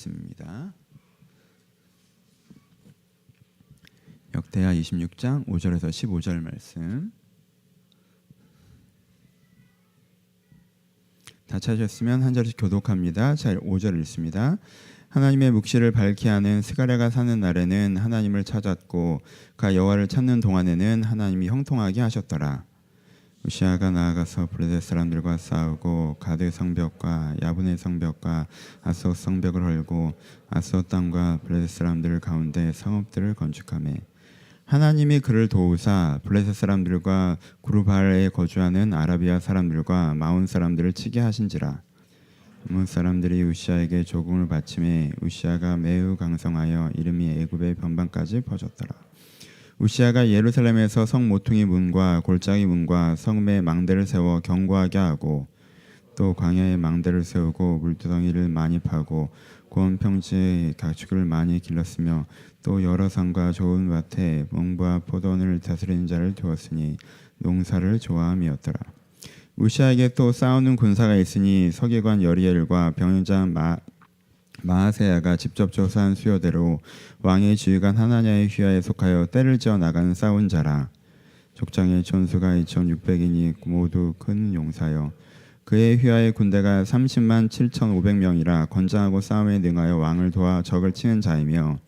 말씀입니다. 역대하 26장 5절에서 15절 말씀. 다 찾으셨으면 한 절씩 교독합니다. 자, 5절 읽습니다. 하나님의 묵시를 밝히 하는 스가랴가 사는 날에는 하나님을 찾았고 그가 여호와를 찾는 동안에는 하나님이 형통하게 하셨더라. 우시아가 나아가서 블레셋 사람들과 싸우고 가드 성벽과 야분의 성벽과 아소 성벽을 헐고 아소 땅과 블레셋 사람들 가운데 성읍들을 건축하매 하나님이 그를 도우사 블레셋 사람들과 구르바알에 거주하는 아라비아 사람들과 마온 사람들을 치게 하신지라. 아몬 사람들이 우시아에게 조공을 바치매 우시아가 매우 강성하여 이름이 애굽의 변방까지 퍼졌더라. 우시아가 예루살렘에서 성 모퉁이 문과 골짜기 문과 성읍에 망대를 세워 견고하게 하고 또 광야에 망대를 세우고 물두덩이를 많이 파고 고운 평지에 가축을 많이 길렀으며 또 여러 산과 좋은 밭에 몽부와 포도원을 다스리는 자를 두었으니 농사를 좋아함이었더라. 우시아에게 또 싸우는 군사가 있으니 서기관 여리엘과 병영장 마하세야가 직접 조사한 수요대로 왕의 지휘관 하나냐의 휘하에 속하여 때를 지어 나가는 싸운 자라. 족장의 촌수가 2,600이니 모두 큰 용사여. 그의 휘하의 군대가 30만 7,500명이라 건장하고 싸움에 능하여 왕을 도와 적을 치는 자이며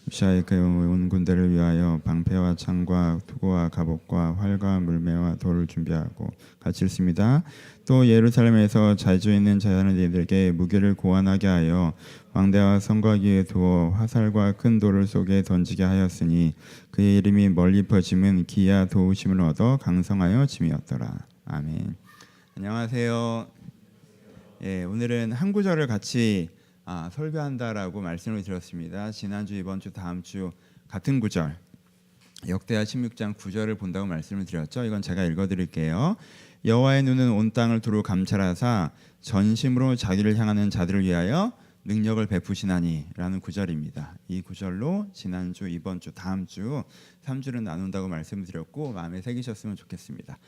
우시아의 그 온 군대를 위하여 방패와 창과 투구와 갑옷과 활과 물매와 돌을 준비하고 같이 읽습니다. 또 예루살렘에서 자주 있는 자녀들에게 무기를 고안하게 하여 왕대와 성곽위에 두어 화살과 큰 돌을 속에 던지게 하였으니 그의 이름이 멀리 퍼짐은 기야 도우심을 얻어 강성하여 짐이었더라. 아멘. 안녕하세요. 예, 오늘은 한 구절을 같이 설교한다라고 말씀을 드렸습니다. 지난주, 이번주, 다음주 같은 구절 역대하 16장 9절을 본다고 말씀을 드렸죠. 이건 제가 읽어드릴게요. 여호와의 눈은 온 땅을 두루 감찰하사 전심으로 자기를 향하는 자들을 위하여 능력을 베푸시나니 라는 구절입니다. 이 구절로 지난주, 이번주, 다음주 3주를 나눈다고 말씀을 드렸고 마음에 새기셨으면 좋겠습니다.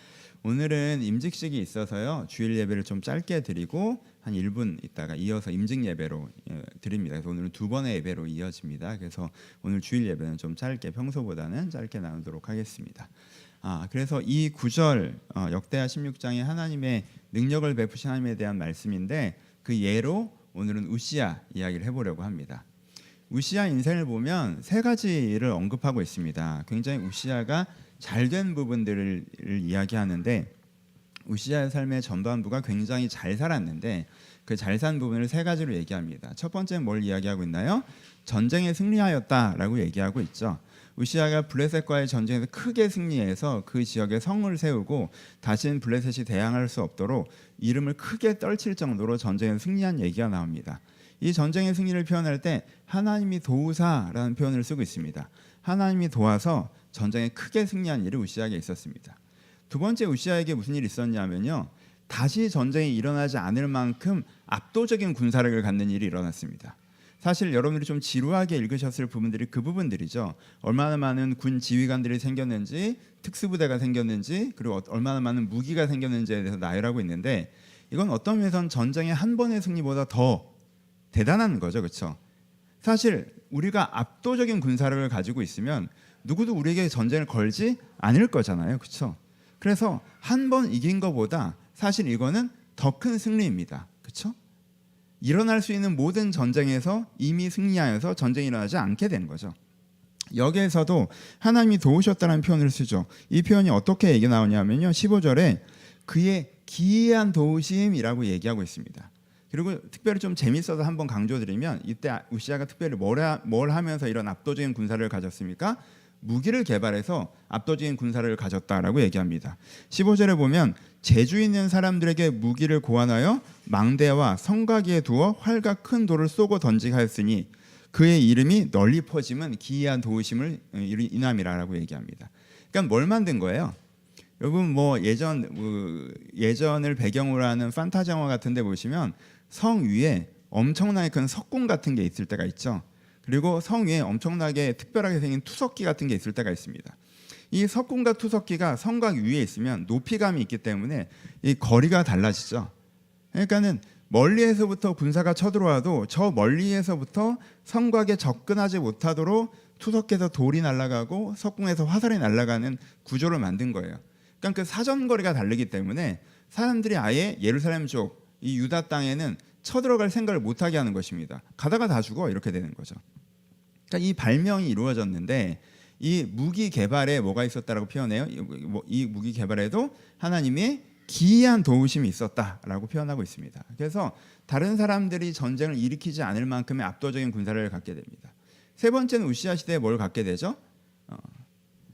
오늘은 임직식이 있어서요. 주일 예배를 좀 짧게 드리고 한 1분 있다가 이어서 임직 예배로 드립니다. 그래서 오늘은 두 번의 예배로 이어집니다. 그래서 오늘 주일 예배는 좀 짧게 평소보다는 짧게 나누도록 하겠습니다. 그래서 이 구절 역대하 16장에 하나님의 능력을 베푸신 하나님에 대한 말씀인데 그 예로 오늘은 우시아 이야기를 해보려고 합니다. 우시아 인생을 보면 세 가지를 언급하고 있습니다. 굉장히 우시아가 잘된 부분들을 이야기하는데 우시아의 삶의 전반부가 굉장히 잘 살았는데 그 잘 산 부분을 세 가지로 얘기합니다. 첫 번째는 뭘 이야기하고 있나요? 전쟁에 승리하였다라고 얘기하고 있죠. 우시아가 블레셋과의 전쟁에서 크게 승리해서 그 지역에 성을 세우고 다시는 블레셋이 대항할 수 없도록 이름을 크게 떨칠 정도로 전쟁에 승리한 얘기가 나옵니다. 이 전쟁의 승리를 표현할 때 하나님이 도우사라는 표현을 쓰고 있습니다. 하나님이 도와서 전쟁에 크게 승리한 일이 우시아에게 있었습니다. 두 번째 우시아에게 무슨 일이 있었냐면요. 다시 전쟁이 일어나지 않을 만큼 압도적인 군사력을 갖는 일이 일어났습니다. 사실 여러분들이 좀 지루하게 읽으셨을 부분들이 그 부분들이죠. 얼마나 많은 군 지휘관들이 생겼는지, 특수부대가 생겼는지, 그리고 얼마나 많은 무기가 생겼는지에 대해서 나열하고 있는데 이건 어떤 면에서는 전쟁의 한 번의 승리보다 더 대단한 거죠. 그렇죠? 사실 우리가 압도적인 군사력을 가지고 있으면 누구도 우리에게 전쟁을 걸지 않을 거잖아요. 그렇죠? 그래서 한 번 이긴 것보다 사실 이거는 더 큰 승리입니다. 그렇죠? 일어날 수 있는 모든 전쟁에서 이미 승리하여서 전쟁이 일어나지 않게 된 거죠. 여기에서도 하나님이 도우셨다는 표현을 쓰죠. 이 표현이 어떻게 얘기 나오냐면요. 15절에 그의 기이한 도우심이라고 얘기하고 있습니다. 그리고 특별히 좀 재밌어서 한번 강조드리면 이때 우시아가 특별히 뭘 하면서 이런 압도적인 군사를 가졌습니까? 무기를 개발해서 압도적인 군사를 가졌다라고 얘기합니다. 15절에 보면 재주 있는 사람들에게 무기를 고안하여 망대와 성곽위에 두어 활과 큰 돌을 쏘고 던지게 하였으니 그의 이름이 널리 퍼짐은 기이한 도우심을 인함이라고 얘기합니다. 그러니까 뭘 만든 거예요? 여러분 뭐 예전을 배경으로 하는 판타지 영화 같은 데 보시면 성 위에 엄청나게 큰 석궁 같은 게 있을 때가 있죠. 그리고 성 위에 엄청나게 특별하게 생긴 투석기 같은 게 있을 때가 있습니다. 이 석궁과 투석기가 성곽 위에 있으면 높이감이 있기 때문에 이 거리가 달라지죠. 그러니까는 멀리에서부터 군사가 쳐들어와도 저 멀리에서부터 성곽에 접근하지 못하도록 투석해서 돌이 날아가고 석궁에서 화살이 날아가는 구조를 만든 거예요. 그러니까 그 사정거리가 다르기 때문에 사람들이 아예 예루살렘 쪽 이 유다 땅에는 쳐들어갈 생각을 못하게 하는 것입니다. 가다가 다 죽어 이렇게 되는 거죠. 그러니까 이 발명이 이루어졌는데 이 무기 개발에 뭐가 있었다라고 표현해요. 이 무기 개발에도 하나님의 기이한 도우심이 있었다라고 표현하고 있습니다. 그래서 다른 사람들이 전쟁을 일으키지 않을 만큼의 압도적인 군사를 갖게 됩니다. 세 번째는 우시야 시대에 뭘 갖게 되죠?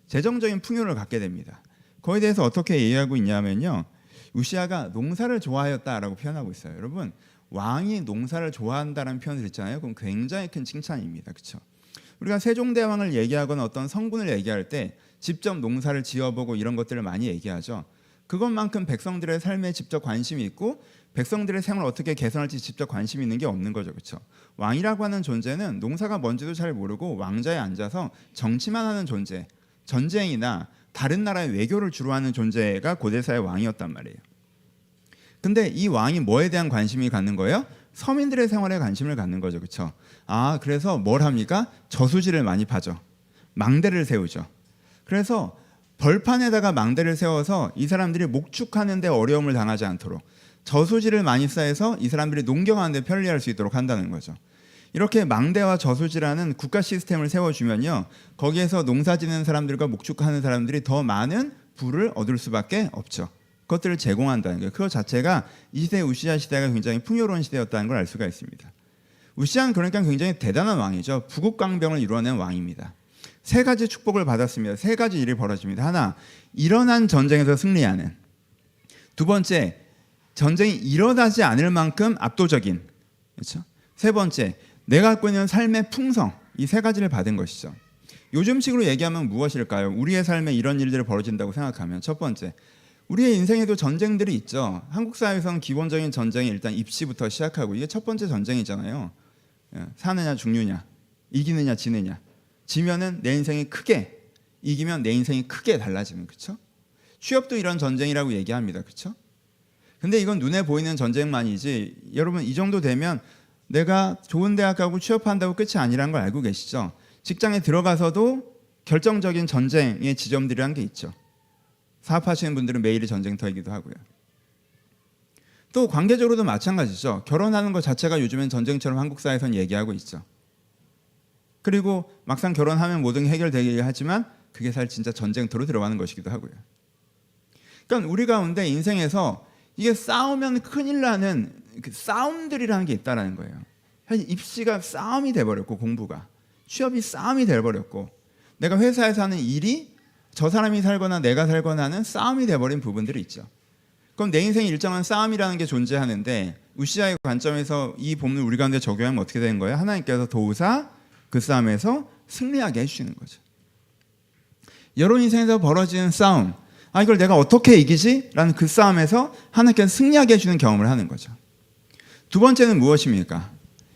재정적인 풍요를 갖게 됩니다. 거기에 대해서 어떻게 이해하고 있냐면요. 우시야가 농사를 좋아하였다라고 표현하고 있어요. 여러분, 왕이 농사를 좋아한다라는 표현을 했잖아요. 그럼 굉장히 큰 칭찬입니다. 그렇죠? 우리가 세종대왕을 얘기하거나 어떤 성군을 얘기할 때 직접 농사를 지어보고 이런 것들을 많이 얘기하죠. 그것만큼 백성들의 삶에 직접 관심이 있고 백성들의 생활을 어떻게 개선할지 직접 관심이 있는 게 없는 거죠. 그렇죠? 왕이라고 하는 존재는 농사가 뭔지도 잘 모르고 왕좌에 앉아서 정치만 하는 존재, 전쟁이나 다른 나라의 외교를 주로 하는 존재가 고대사의 왕이었단 말이에요. 근데 이 왕이 뭐에 대한 관심이 갖는 거예요? 서민들의 생활에 관심을 갖는 거죠. 그렇죠? 그래서 뭘 합니까? 저수지를 많이 파죠. 망대를 세우죠. 그래서 벌판에다가 망대를 세워서 이 사람들이 목축하는 데 어려움을 당하지 않도록 저수지를 많이 쌓아서 이 사람들이 농경하는 데 편리할 수 있도록 한다는 거죠. 이렇게 망대와 저수지라는 국가 시스템을 세워주면요, 거기에서 농사 짓는 사람들과 목축하는 사람들이 더 많은 부를 얻을 수밖에 없죠. 그것들을 제공한다는 거예요. 그것 자체가 이 시대 우시야 시대가 굉장히 풍요로운 시대였다는 걸 알 수가 있습니다. 우시야는 그러니까 굉장히 대단한 왕이죠. 부국강병을 이루어낸 왕입니다. 세 가지 축복을 받았습니다. 세 가지 일이 벌어집니다. 하나, 일어난 전쟁에서 승리하는. 두 번째, 전쟁이 일어나지 않을 만큼 압도적인. 그렇죠? 세 번째, 내가 갖고 있는 삶의 풍성. 이 세 가지를 받은 것이죠. 요즘식으로 얘기하면 무엇일까요? 우리의 삶에 이런 일들이 벌어진다고 생각하면 첫 번째, 우리의 인생에도 전쟁들이 있죠. 한국 사회에서는 기본적인 전쟁이 일단 입시부터 시작하고 이게 첫 번째 전쟁이잖아요. 사느냐 죽느냐, 이기느냐 지느냐. 지면은 내 인생이 크게, 이기면 내 인생이 크게 달라지는, 그렇죠? 취업도 이런 전쟁이라고 얘기합니다. 그렇죠? 근데 이건 눈에 보이는 전쟁만이지 여러분 이 정도 되면 내가 좋은 대학 가고 취업한다고 끝이 아니라는 걸 알고 계시죠? 직장에 들어가서도 결정적인 전쟁의 지점들이라는 게 있죠. 사업하시는 분들은 매일이 전쟁터이기도 하고요. 또 관계적으로도 마찬가지죠. 결혼하는 것 자체가 요즘엔 전쟁처럼 한국 사회에서는 얘기하고 있죠. 그리고 막상 결혼하면 모든 게 해결되긴 하지만 그게 사실 진짜 전쟁터로 들어가는 것이기도 하고요. 그러니까 우리 가운데 인생에서 이게 싸우면 큰일 나는 그 싸움들이라는 게 있다는 거예요. 사실 입시가 싸움이 돼버렸고 공부가, 취업이 싸움이 돼버렸고 내가 회사에서 하는 일이 저 사람이 살거나 내가 살거나 하는 싸움이 돼버린 부분들이 있죠. 그럼 내 인생에 일정한 싸움이라는 게 존재하는데 우시야의 관점에서 이 본문을 우리 가운데 적용하면 어떻게 되는 거예요? 하나님께서 도우사 그 싸움에서 승리하게 해주시는 거죠. 여러분 인생에서 벌어지는 싸움, 이걸 내가 어떻게 이기지? 라는 그 싸움에서 하나님께서 승리하게 해주는 경험을 하는 거죠. 두 번째는 무엇입니까?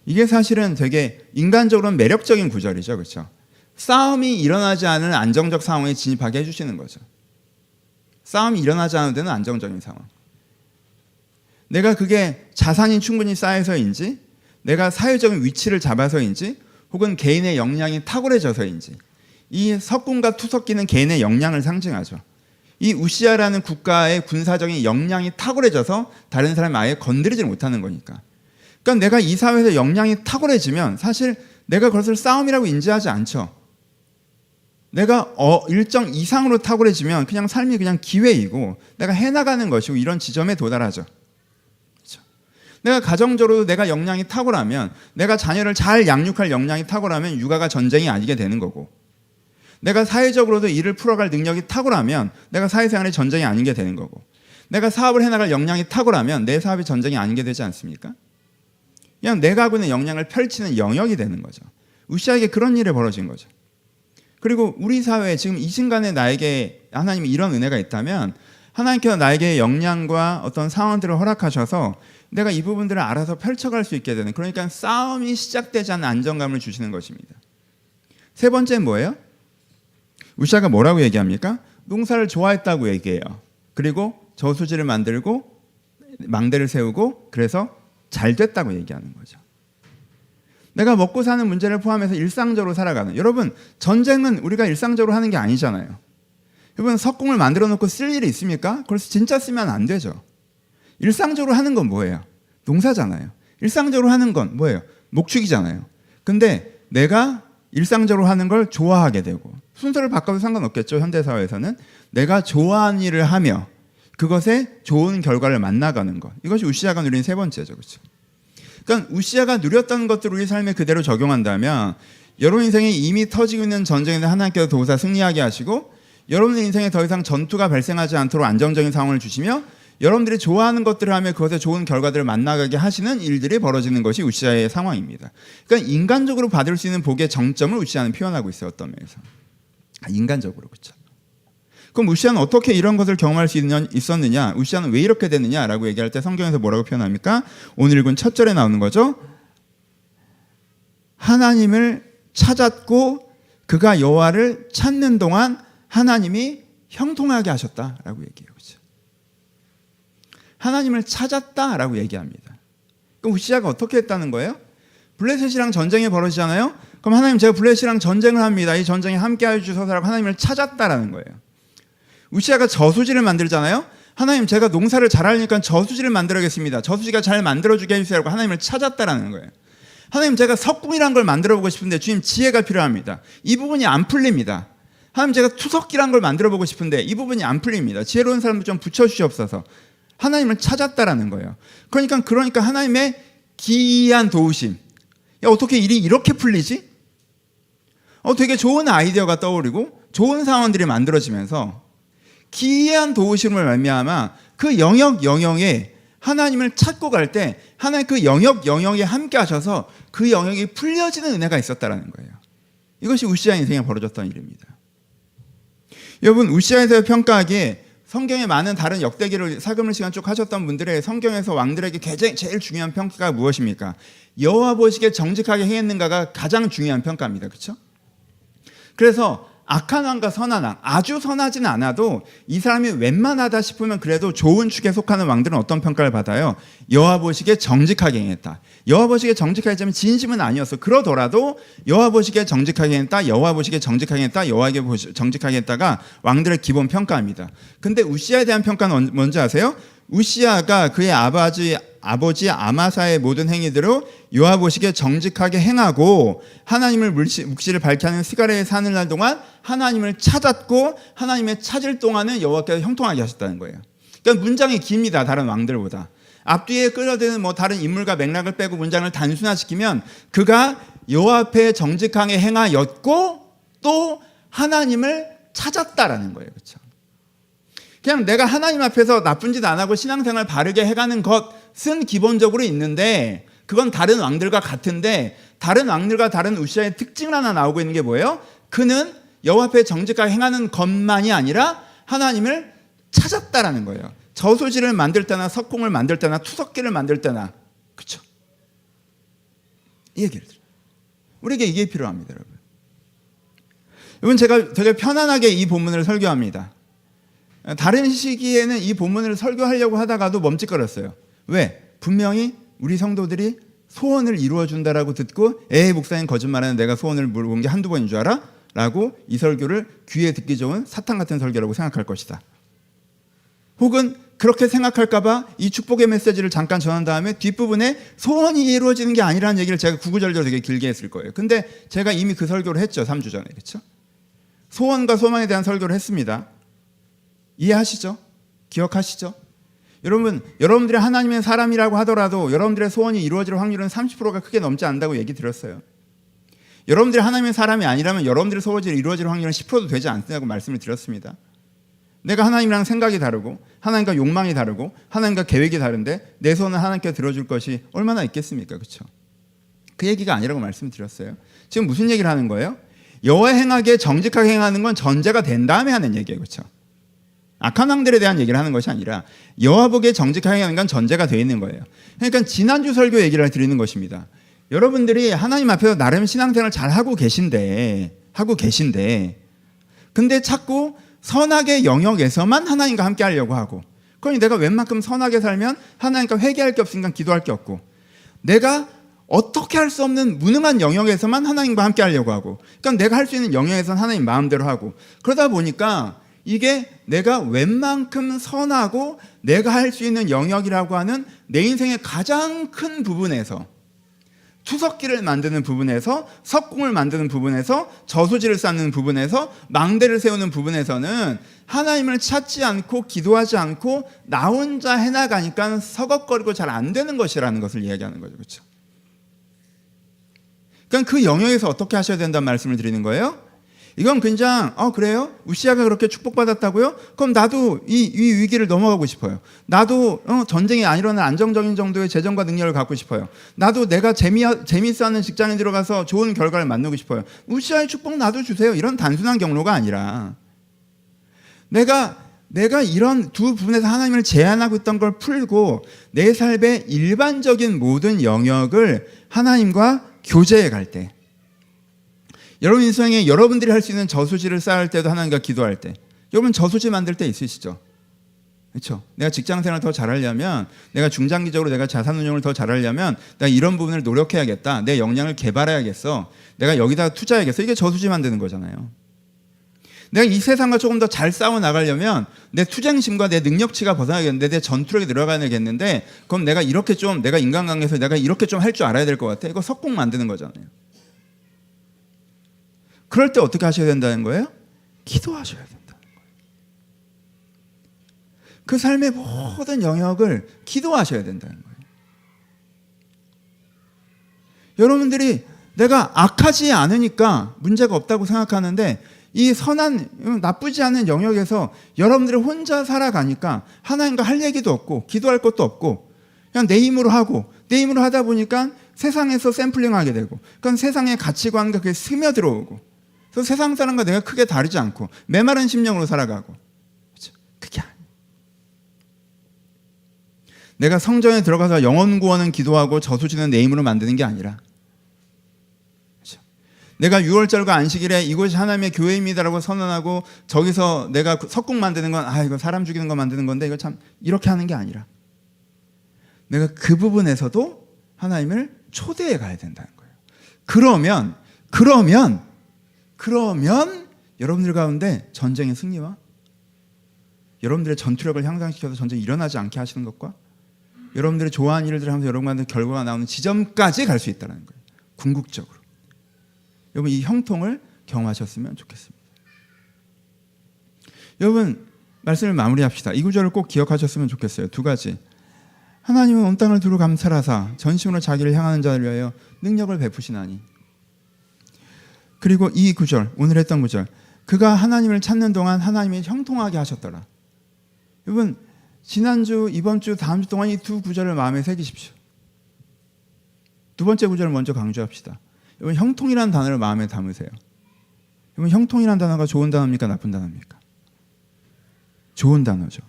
이게 사실은 되게 인간적으로는 매력적인 구절이죠. 그렇죠? 싸움이 일어나지 않은 안정적 상황에 진입하게 해주시는 거죠. 싸움이 일어나지 않은 데는 안정적인 상황. 내가 그게 자산이 충분히 쌓여서인지, 내가 사회적인 위치를 잡아서인지, 혹은 개인의 역량이 탁월해져서인지, 이 석궁과 투석기는 개인의 역량을 상징하죠. 이 우시야라는 국가의 군사적인 역량이 탁월해져서 다른 사람이 아예 건드리지 못하는 거니까. 그러니까 내가 이 사회에서 역량이 탁월해지면 사실 내가 그것을 싸움이라고 인지하지 않죠. 내가 일정 이상으로 탁월해지면 그냥 삶이 그냥 기회이고 내가 해나가는 것이고 이런 지점에 도달하죠. 그렇죠? 내가 가정적으로도 내가 역량이 탁월하면, 내가 자녀를 잘 양육할 역량이 탁월하면 육아가 전쟁이 아니게 되는 거고, 내가 사회적으로도 일을 풀어갈 능력이 탁월하면 내가 사회생활의 전쟁이 아닌 게 되는 거고, 내가 사업을 해나갈 역량이 탁월하면 내 사업이 전쟁이 아닌 게 되지 않습니까? 그냥 내가 하고 있는 역량을 펼치는 영역이 되는 거죠. 우시야에게 그런 일이 벌어진 거죠. 그리고 우리 사회에 지금 이 순간에 나에게 하나님이 이런 은혜가 있다면 하나님께서 나에게 역량과 어떤 상황들을 허락하셔서 내가 이 부분들을 알아서 펼쳐갈 수 있게 되는, 그러니까 싸움이 시작되지 않는 안정감을 주시는 것입니다. 세 번째는 뭐예요? 우시야가 뭐라고 얘기합니까? 농사를 좋아했다고 얘기해요. 그리고 저수지를 만들고 망대를 세우고 그래서 잘 됐다고 얘기하는 거죠. 내가 먹고 사는 문제를 포함해서 일상적으로 살아가는, 여러분 전쟁은 우리가 일상적으로 하는 게 아니잖아요. 여러분 석궁을 만들어 놓고 쓸 일이 있습니까? 그걸 진짜 쓰면 안 되죠. 일상적으로 하는 건 뭐예요? 농사잖아요. 일상적으로 하는 건 뭐예요? 목축이잖아요. 근데 내가 일상적으로 하는 걸 좋아하게 되고, 순서를 바꿔도 상관없겠죠. 현대사회에서는 내가 좋아하는 일을 하며 그것에 좋은 결과를 만나가는 것, 이것이 우시아가 누린 세 번째죠. 그렇죠? 그러니까 우시아가 누렸던 것들을 우리 삶에 그대로 적용한다면 여러분 인생에 이미 터지고 있는 전쟁에서 하나님께서 도우사 승리하게 하시고, 여러분의 인생에 더 이상 전투가 발생하지 않도록 안정적인 상황을 주시며, 여러분들이 좋아하는 것들을 하며 그것에 좋은 결과들을 만나가게 하시는 일들이 벌어지는 것이 우시아의 상황입니다. 그러니까 인간적으로 받을 수 있는 복의 정점을 우시아는 표현하고 있어요. 어떤 면에서 인간적으로. 그렇죠? 그럼 우시아는 어떻게 이런 것을 경험할 수 있었느냐, 우시아는 왜 이렇게 됐느냐라고 얘기할 때 성경에서 뭐라고 표현합니까? 오늘 읽은 첫 절에 나오는 거죠. 하나님을 찾았고 그가 여호와를 찾는 동안 하나님이 형통하게 하셨다라고 얘기해요. 그렇죠? 하나님을 찾았다라고 얘기합니다. 그럼 우시아가 어떻게 했다는 거예요? 블레셋이랑 전쟁이 벌어지잖아요. 그럼 하나님, 제가 블레셋이랑 전쟁을 합니다. 이 전쟁에 함께하여 주셔서라고 하나님을 찾았다라는 거예요. 우시아가 저수지를 만들잖아요. 하나님, 제가 농사를 잘하려니까 저수지를 만들어야겠습니다. 저수지가 잘 만들어주게 해주세요라고 하나님을 찾았다라는 거예요. 하나님, 제가 석궁이란 걸 만들어보고 싶은데 주님 지혜가 필요합니다. 이 부분이 안 풀립니다. 하나님, 제가 투석기란 걸 만들어보고 싶은데 이 부분이 안 풀립니다. 지혜로운 사람들 좀 붙여주시옵소서. 하나님을 찾았다라는 거예요. 그러니까 하나님의 기이한 도우심. 야, 어떻게 일이 이렇게 풀리지? 되게 좋은 아이디어가 떠오르고 좋은 상황들이 만들어지면서 기이한 도우심을 말미암아 그 영역에 하나님을 찾고 갈 때 하나님 그 영역에 함께 하셔서 그 영역이 풀려지는 은혜가 있었다라는 거예요. 이것이 우시아 인생에 벌어졌던 일입니다. 여러분, 우시아에서 평가하기에 성경에 많은 다른 역대기를 사금을 시간 쭉 하셨던 분들의 성경에서 왕들에게 제일 중요한 평가가 무엇입니까? 여호와 보시기에 정직하게 행했는가가 가장 중요한 평가입니다. 그렇죠? 그래서 악한 왕과 선한 왕, 아주 선하지는 않아도 이 사람이 웬만하다 싶으면 그래도 좋은 축에 속하는 왕들은 어떤 평가를 받아요? 여호와 보시기에 정직하게 행했다. 여호와 보시기에 정직하게 했지만 진심은 아니었어. 그러더라도 여호와 보시기에 정직하게 했다, 여호와 보시기에 정직하게 했다, 여호와에게 정직하게 했다가 왕들의 기본 평가입니다. 근데 우시아에 대한 평가는 뭔지 아세요? 우시아가 그의 아버지 아마사의 모든 행위대로 여호와 보시기에 정직하게 행하고 하나님을 묵시를 밝게 하는 스가랴의 사는 날 동안 하나님을 찾았고 하나님의 찾을 동안은 여호와께서 형통하게 하셨다는 거예요. 그러니까 문장이 깁니다. 다른 왕들보다. 앞뒤에 끌어드는 다른 인물과 맥락을 빼고 문장을 단순화시키면 그가 여호와 앞에 정직하게 행하였고 또 하나님을 찾았다라는 거예요. 그렇죠? 그냥 내가 하나님 앞에서 나쁜 짓 안 하고 신앙생활 바르게 해가는 것은 기본적으로 있는데, 그건 다른 왕들과 같은데, 다른 왕들과 다른 우시아의 특징 하나 나오고 있는 게 뭐예요? 그는 여호와 앞에 정직하게 행하는 것만이 아니라 하나님을 찾았다라는 거예요. 저수지를 만들 때나 석궁을 만들 때나 투석기를 만들 때나, 그렇죠? 이 얘기를 들어요. 우리에게 이게 필요합니다, 여러분. 여러분, 제가 되게 편안하게 이 본문을 설교합니다. 다른 시기에는 이 본문을 설교하려고 하다가도 멈칫거렸어요. 왜? 분명히 우리 성도들이 소원을 이루어준다라고 듣고 목사님 거짓말하는, 내가 소원을 물어본 게 한두 번인 줄 알아? 라고 이 설교를 귀에 듣기 좋은 사탄 같은 설교라고 생각할 것이다. 혹은 그렇게 생각할까봐 이 축복의 메시지를 잠깐 전한 다음에 뒷부분에 소원이 이루어지는 게 아니라는 얘기를 제가 구구절절 되게 길게 했을 거예요. 근데 제가 이미 그 설교를 했죠. 3주 전에. 그렇죠? 소원과 소망에 대한 설교를 했습니다. 이해하시죠? 기억하시죠? 여러분들이 하나님의 사람이라고 하더라도 여러분들의 소원이 이루어질 확률은 30%가 크게 넘지 않는다고 얘기 드렸어요. 여러분들이 하나님의 사람이 아니라면 여러분들의 소원이 이루어질 확률은 10%도 되지 않다고 말씀을 드렸습니다. 내가 하나님이랑 생각이 다르고 하나님과 욕망이 다르고 하나님과 계획이 다른데 내 소원을 하나님께 들어줄 것이 얼마나 있겠습니까? 그렇죠? 그 얘기가 아니라고 말씀드렸어요. 지금 무슨 얘기를 하는 거예요? 여호와 행하기에 정직하게 행하는 건 전제가 된 다음에 하는 얘기예요. 그렇죠? 악한 왕들에 대한 얘기를 하는 것이 아니라 여호와 보기에 정직하게 하는 건 전제가 되어 있는 거예요. 그러니까 지난주 설교 얘기를 드리는 것입니다. 여러분들이 하나님 앞에서 나름 신앙생활 잘 하고 계신데 근데 자꾸 선악의 영역에서만 하나님과 함께 하려고 하고, 그러니 내가 웬만큼 선하게 살면 하나님과 회개할 게 없으니까 기도할 게 없고, 내가 어떻게 할 수 없는 무능한 영역에서만 하나님과 함께 하려고 하고, 그러니까 내가 할 수 있는 영역에서는 하나님 마음대로 하고, 그러다 보니까 이게 내가 웬만큼 선하고 내가 할 수 있는 영역이라고 하는 내 인생의 가장 큰 부분에서, 투석기를 만드는 부분에서, 석궁을 만드는 부분에서, 저수지를 쌓는 부분에서, 망대를 세우는 부분에서는 하나님을 찾지 않고 기도하지 않고 나 혼자 해나가니까 서걱거리고 잘 안 되는 것이라는 것을 이야기하는 거죠. 그렇죠? 그러니까 그 영역에서 어떻게 하셔야 된다는 말씀을 드리는 거예요. 이건 그냥 그래요? 우시아가 그렇게 축복받았다고요? 그럼 나도 이 위기를 넘어가고 싶어요. 나도 전쟁이 안 일어나는 안정적인 정도의 재정과 능력을 갖고 싶어요. 나도 내가 재미있어하는 직장에 들어가서 좋은 결과를 만들고 싶어요. 우시아의 축복 나도 주세요. 이런 단순한 경로가 아니라 내가 이런 두 부분에서 하나님을 제한하고 있던 걸 풀고 내 삶의 일반적인 모든 영역을 하나님과 교제해 갈 때, 여러분 인생에 여러분들이 할 수 있는 저수지를 쌓을 때도 하나님과 기도할 때, 여러분 저수지 만들 때 있으시죠? 그렇죠? 내가 직장생활을 더 잘하려면, 내가 중장기적으로 내가 자산운용을 더 잘하려면 내가 이런 부분을 노력해야겠다, 내 역량을 개발해야겠어, 내가 여기다 투자해야겠어. 이게 저수지 만드는 거잖아요. 내가 이 세상과 조금 더 잘 싸워 나가려면 내 투쟁심과 내 능력치가 벗어나야겠는데, 내 전투력이 늘어가야겠는데, 그럼 내가 이렇게 좀, 내가 인간관계에서 내가 이렇게 좀 할 줄 알아야 될 것 같아. 이거 석궁 만드는 거잖아요. 그럴 때 어떻게 하셔야 된다는 거예요? 기도하셔야 된다는 거예요. 그 삶의 모든 영역을 기도하셔야 된다는 거예요. 여러분들이 내가 악하지 않으니까 문제가 없다고 생각하는데, 이 선한, 나쁘지 않은 영역에서 여러분들이 혼자 살아가니까 하나님과 할 얘기도 없고 기도할 것도 없고 그냥 내 힘으로 하고, 내 힘으로 하다 보니까 세상에서 샘플링하게 되고, 그러니까 세상의 가치관과 그게 스며들어오고, 그래서 세상 사람과 내가 크게 다르지 않고 메마른 심령으로 살아가고. 그렇죠? 그게 아니에요. 내가 성전에 들어가서 영혼 구원은 기도하고 저수지는 내 힘으로 만드는 게 아니라, 내가 6월절과 안식일에 이곳이 하나님의 교회입니다라고 선언하고 저기서 내가 석궁 만드는 건 이거 사람 죽이는 거 만드는 건데 이거 참 이렇게 하는 게 아니라, 내가 그 부분에서도 하나님을 초대해 가야 된다는 거예요. 그러면 여러분들 가운데 전쟁의 승리와 여러분들의 전투력을 향상시켜서 전쟁이 일어나지 않게 하시는 것과 여러분들이 좋아하는 일들을 하면서 여러분한테 결과가 나오는 지점까지 갈 수 있다는 거예요. 궁극적으로. 여러분 이 형통을 경험하셨으면 좋겠습니다. 여러분 말씀을 마무리합시다. 이 구절을 꼭 기억하셨으면 좋겠어요. 두 가지. 하나님은 온 땅을 두루 감찰하사 전심으로 자기를 향하는 자를 위하여 능력을 베푸시나니. 그리고 이 구절, 오늘 했던 구절, 그가 하나님을 찾는 동안 하나님이 형통하게 하셨더라. 여러분 지난주, 이번주, 다음주 동안 이 두 구절을 마음에 새기십시오. 두 번째 구절을 먼저 강조합시다. 여러분 형통이라는 단어를 마음에 담으세요. 여러분 형통이라는 단어가 좋은 단어입니까? 나쁜 단어입니까? 좋은 단어죠.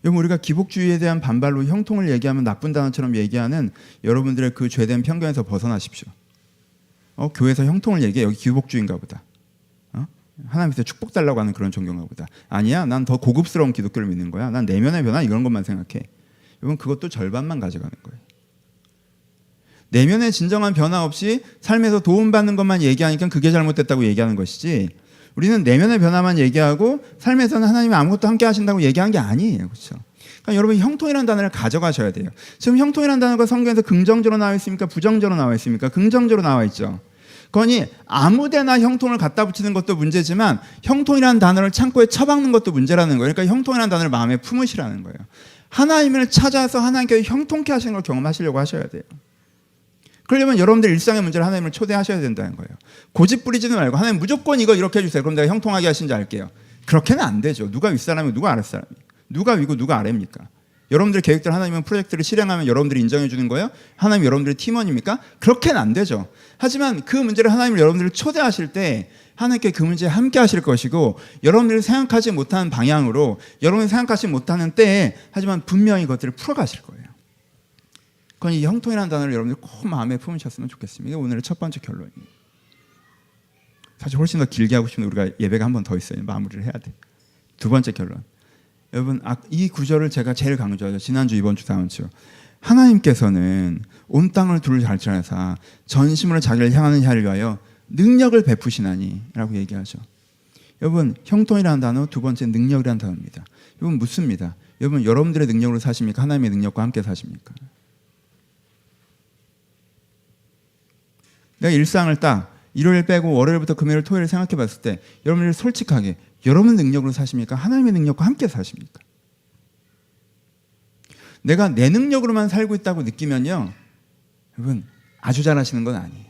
여러분 우리가 기복주의에 대한 반발로 형통을 얘기하면 나쁜 단어처럼 얘기하는 여러분들의 그 죄된 편견에서 벗어나십시오. 교회에서 형통을 얘기해. 여기 기복주의인가 보다. 하나님께서 축복 달라고 하는 그런 종교인가 보다. 아니야, 난 더 고급스러운 기독교를 믿는 거야. 난 내면의 변화 이런 것만 생각해. 여러분 그것도 절반만 가져가는 거예요. 내면의 진정한 변화 없이 삶에서 도움받는 것만 얘기하니까 그게 잘못됐다고 얘기하는 것이지, 우리는 내면의 변화만 얘기하고 삶에서는 하나님이 아무것도 함께 하신다고 얘기한 게 아니에요. 그렇죠? 그러니까 여러분 형통이라는 단어를 가져가셔야 돼요. 지금 형통이라는 단어가 성경에서 긍정적으로 나와 있습니까? 부정적으로 나와 있습니까? 긍정적으로 나와 있죠. 그러니 아무데나 형통을 갖다 붙이는 것도 문제지만 형통이라는 단어를 창고에 처박는 것도 문제라는 거예요. 그러니까 형통이라는 단어를 마음에 품으시라는 거예요. 하나님을 찾아서 하나님께서 형통케 하시는 걸 경험하시려고 하셔야 돼요. 그러려면 여러분들 일상의 문제를 하나님을 초대하셔야 된다는 거예요. 고집 부리지는 말고 하나님 무조건 이거 이렇게 해주세요. 그럼 내가 형통하게 하신지 알게요. 그렇게는 안 되죠. 누가 윗사람이고 누가 아랫사람이고, 누가 위고 누가 아래입니까? 여러분들 계획대로 하나님은 프로젝트를 실행하면 여러분들이 인정해 주는 거예요? 하나님 여러분들의 팀원입니까? 그렇게는 안 되죠. 하지만 그 문제를 하나님을 여러분들을 초대하실 때 하나님께 그 문제에 함께 하실 것이고, 여러분들이 생각하지 못하는 방향으로, 여러분이 생각하지 못하는 때에 하지만 분명히 그것들을 풀어가실 거예요. 그건 이 형통이라는 단어를 여러분들 꼭 마음에 품으셨으면 좋겠습니다. 이게 오늘의 첫 번째 결론이에요. 사실 훨씬 더 길게 하고 싶은데 우리가 예배가 한 번 더 있어요. 마무리를 해야 돼. 두 번째 결론. 여러분 이 구절을 제가 제일 강조하죠. 지난주, 이번주, 다음주. 하나님께서는 온 땅을 둘 잘지라사 전심으로 자기를 향하는 자를 위하여 능력을 베푸시나니 라고 얘기하죠. 여러분, 형통이라는 단어, 두 번째 능력이라는 단어입니다. 여러분, 묻습니다. 여러분, 여러분들의 능력으로 사십니까? 하나님의 능력과 함께 사십니까? 내가 일상을 딱 일요일 빼고 월요일부터 금요일, 토요일 생각해 봤을 때 여러분들 솔직하게 여러분 능력으로 사십니까? 하나님의 능력과 함께 사십니까? 내가 내 능력으로만 살고 있다고 느끼면요, 여러분 아주 잘하시는 건 아니에요.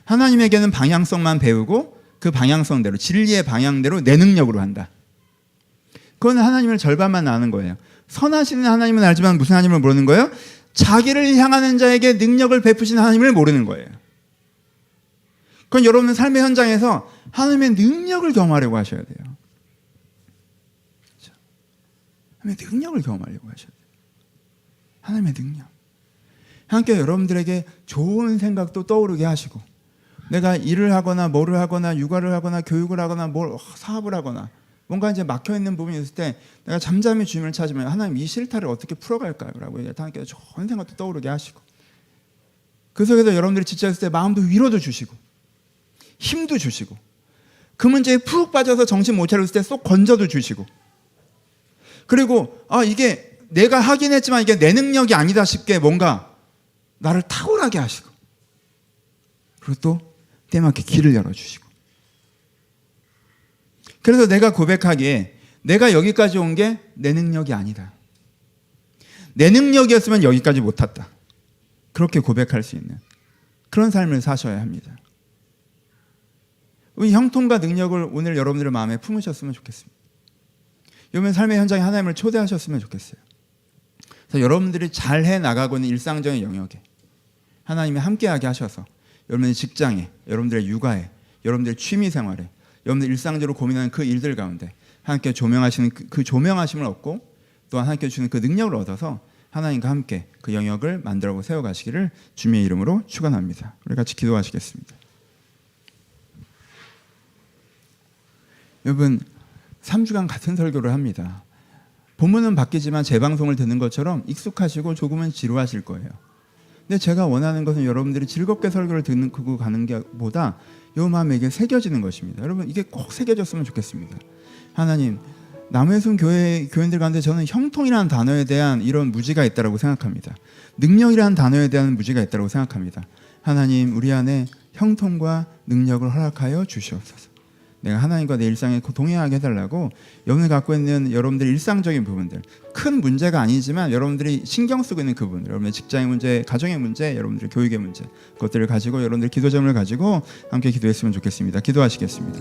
하나님에게는 방향성만 배우고 그 방향성대로, 진리의 방향대로 내 능력으로 한다. 그건 하나님을 절반만 아는 거예요. 선하시는 하나님은 알지만 무슨 하나님을 모르는 거예요? 자기를 향하는 자에게 능력을 베푸신 하나님을 모르는 거예요. 그건 여러분은 삶의 현장에서 하나님의 능력을 경험하려고 하셔야 돼요. 하나님의 능력을 경험하려고 하셔야 돼요. 하나님의 능력. 함께 여러분들에게 좋은 생각도 떠오르게 하시고, 내가 일을 하거나 뭐를 하거나 육아를 하거나 교육을 하거나 뭘 사업을 하거나 뭔가 이제 막혀있는 부분이 있을 때 내가 잠잠히 주님을 찾으면 하나님 이 실타를 어떻게 풀어갈까요? 라고 하나님께서 좋은 생각도 떠오르게 하시고, 그 속에서 여러분들이 지쳐있을 때 마음도 위로도 주시고 힘도 주시고, 그 문제에 푹 빠져서 정신 못 차렸을 때 쏙 건져도 주시고, 그리고 이게 내가 하긴 했지만 이게 내 능력이 아니다 싶게 뭔가 나를 탁월하게 하시고, 그리고 또 때맞게 길을 열어주시고. 그래서 내가 고백하기에 내가 여기까지 온 게 내 능력이 아니다, 내 능력이었으면 여기까지 못 탔다, 그렇게 고백할 수 있는 그런 삶을 사셔야 합니다. 이 형통과 능력을 오늘 여러분들의 마음에 품으셨으면 좋겠습니다. 여러분 삶의 현장에 하나님을 초대하셨으면 좋겠어요. 그래서 여러분들이 잘해 나가고 있는 일상적인 영역에 하나님이 함께하게 하셔서 여러분의 직장에, 여러분들의 육아에, 여러분들의 취미 생활에, 여러분들 일상적으로 고민하는 그 일들 가운데 하나님께 조명하시는 그 조명하심을 얻고, 또 하나님께 주시는 그 능력을 얻어서 하나님과 함께 그 영역을 만들어 세워가시기를 주님의 이름으로 축원합니다. 우리 같이 기도하시겠습니다. 여러분 3주간 같은 설교를 합니다. 본문은 바뀌지만 재방송을 듣는 것처럼 익숙하시고 조금은 지루하실 거예요. 근데 제가 원하는 것은 여러분들이 즐겁게 설교를 듣고 가는 게 보다 요 마음에 이게 새겨지는 것입니다. 여러분 이게 꼭 새겨졌으면 좋겠습니다. 하나님, 남해순 교인들 가운데 저는 형통이라는 단어에 대한 이런 무지가 있다고 생각합니다. 능력이라는 단어에 대한 무지가 있다고 생각합니다. 하나님, 우리 안에 형통과 능력을 허락하여 주시옵소서. 내가 하나님과 내 일상에 동행하게 해달라고 여러분이 갖고 있는 여러분들의 일상적인 부분들, 큰 문제가 아니지만 여러분들이 신경 쓰고 있는 그 부분들, 여러분의 직장의 문제, 가정의 문제, 여러분들의 교육의 문제, 그것들을 가지고 여러분들의 기도점을 가지고 함께 기도했으면 좋겠습니다. 기도하시겠습니다.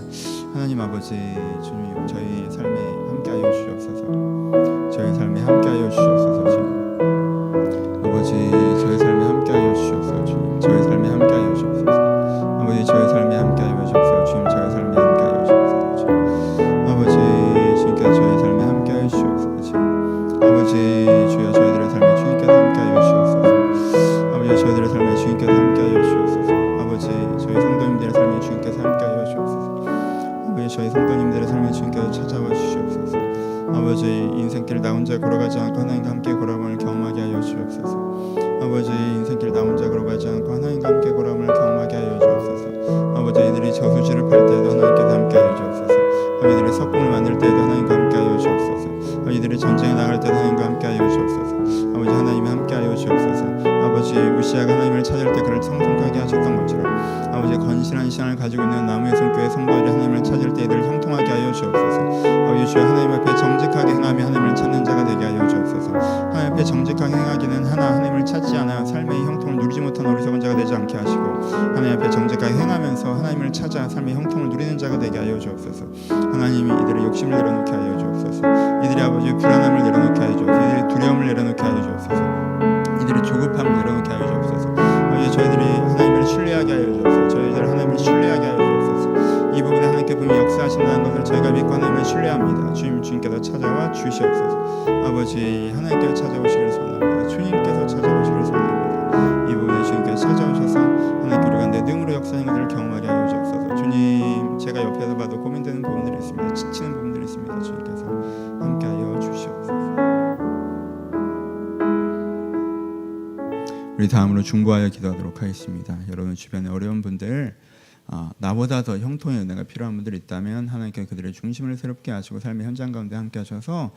하나님 아버지, 주님 저희 삶에 함께하여 주시옵소서. 저희 삶에 함께하여 주시옵소서. 주님 아버지, 저희 삶에 함께하여 주시옵소서. 주님 저희 삶에 함께하여 주시옵소서. 아버지, 저희 삶에 함께하여 주시옵소서. 주님 저희 삶에 함께하여 아버지, 주님께서 저희 삶에 함께하여 주시옵소서. 아버지, 주여 저희들의 삶에 주님께서 함께하여 주시옵소서. 아버지, 저희들의 삶에 주님께서 함께하여 주시옵소서. 아버지, 저희 성도님들의 삶에 주님께서 함께하여 주시옵소서. 아버지, 저희 성도님들의 삶에 주님께서 찾아와 주시옵소서. 아버지, 인생길 나 혼자 걸어가지 않고 하나님과 함께 걸어감을 경험하게 하여 주옵소서. 아버지, 인생길 나 혼자 걸어가지 않고 하나님과 함께 걸어감을 경험하게 하여 주옵소서. 아버지, 이들이 저수지를 팔 때도 하나님께서 함께하여 주옵소서. 아버지들이 석궁을 만들 때에도 하나님과 함께하여 주옵소서. 아버지들이 전쟁에 나갈 때도 하나님과 함께하여 주옵소서. 아버지, 하나님이 함께하여 주옵소서. 아버지, 우시아가 하나님을 찾을 때 그를 성통하게 하셨던 것처럼 아버지, 건실한 신앙을 가지고 있는 남의 손교회 성도들이 하나님을 찾을 때 이들을 형통하게 하여 주옵소서. 아버지, 주여 하나님 앞에 정직하게 행하며 하나님을 찾는 자가 되게 하여 주옵소서. 하나님 앞에 정직하게 행하기는 하나님을 찾지 않아 삶의 형통을 누리지 못한 어리석은 자가 되지 않게 하시고, 하나님 앞에 정직하게 행하면서 하나님을 찾아 삶의 형통을 누리는 자가 되게 하여 주옵소서. 하나님이 이들의 욕심을 내려놓게 하여 주옵소서. 이들이 아버지 불안함을 내려놓게 하여 주옵소서. 이들의 두려움을 내려놓게 하여 주옵소서. 이들의 조급함을 내려놓게 하여 주옵소서. 아버지, 저희들이 하나님을 신뢰하게 하여 주옵소서. 저희들 하나님을 신뢰하게 하여 주옵소서. 이 부분에 하나님께 분명히 역사하신다는 것을 저희가 믿고 하나님을 신뢰합니다. 주님께서 찾아와 주시옵소서. 아버지, 하나님께서 찾아오시기를 소원합니다. 주님께서 찾아오시기를 소원합니다. 이 부분에 주님께서 찾아오셔서 하나님께 우리가 내 능으로 역사하는 것을 경험하게 하여 주옵소서. 주님, 제가 옆에서 봐도 고민되는 부분들이 있습니다. 지치는 부분들이 있습니다. 주님께서 함께하여 주시옵소서. 다음으로 중보하여 기도하도록 하겠습니다. 여러분 주변에 어려운 분들, 나보다 더 형통의 은혜가 필요한 분들이 있다면 하나님께 그들의 중심을 새롭게 하시고 삶의 현장 가운데 함께 하셔서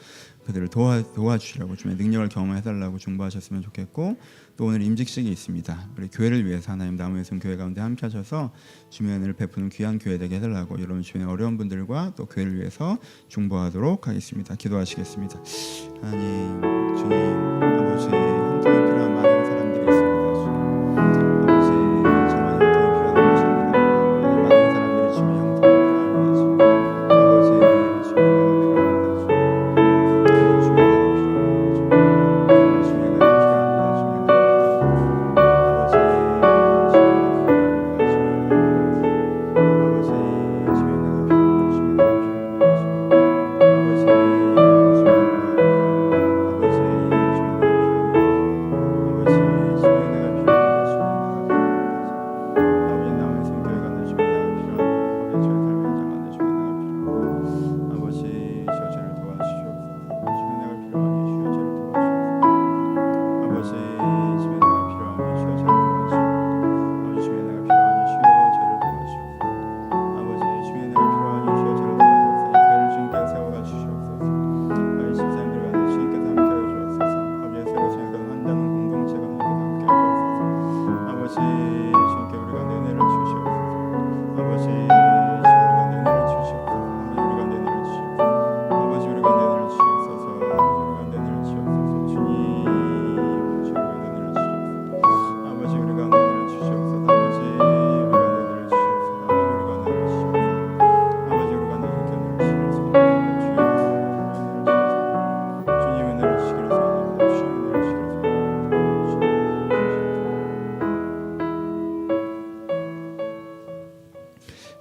그들을 도와주시라고 주님의 능력을 경험해달라고 중보하셨으면 좋겠고, 또 오늘 임직식이 있습니다. 우리 교회를 위해서 하나님 나무의성 교회 가운데 함께 하셔서 주님의 은혜를 베푸는 귀한 교회 되게 해달라고 여러분 주변의 어려운 분들과 또 교회를 위해서 중보하도록 하겠습니다. 기도하시겠습니다. 하나님, 주님, 아버지, 형통이 필요한 많은 사람들이 있습니다.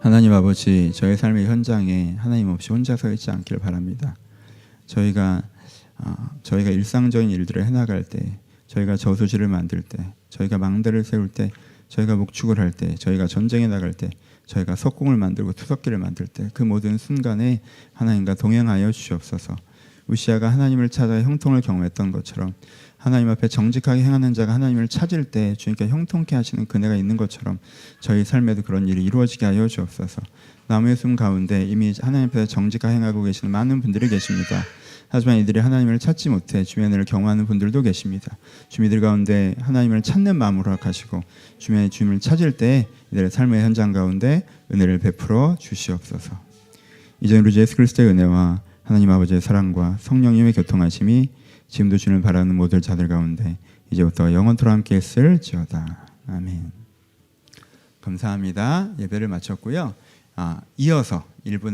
하나님 아버지, 저의 삶의 현장에 하나님 없이 혼자 서 있지 않기를 바랍니다. 저희가 일상적인 일들을 해나갈 때, 저희가 저수지를 만들 때, 저희가 망대를 세울 때, 저희가 목축을 할 때, 저희가 전쟁에 나갈 때, 저희가 석공을 만들고 투석기를 만들 때, 그 모든 순간에 하나님과 동행하여 주시옵소서. 우시아가 하나님을 찾아 형통을 경험했던 것처럼 하나님 앞에 정직하게 행하는 자가 하나님을 찾을 때 주님께 형통케 하시는 그네가 있는 것처럼 저희 삶에도 그런 일이 이루어지게 하여 주옵소서. 나무의 숨 가운데 이미 하나님 앞에 정직하게 행하고 계시는 많은 분들이 계십니다. 하지만 이들이 하나님을 찾지 못해 주의 은혜를 경험하는 분들도 계십니다. 주님, 이들 가운데 하나님을 찾는 마음으로 허락하시고 주님을 찾을 때 이들의 삶의 현장 가운데 은혜를 베풀어 주시옵소서. 이제 우리 주 예수 그리스도의 은혜와 하나님 아버지의 사랑과 성령님의 교통하심이 지금도 주님을 바라는 모든 자들 가운데 이제부터 영원토록 함께 했을지어다. 아멘. 감사합니다. 예배를 마쳤고요. 이어서 1분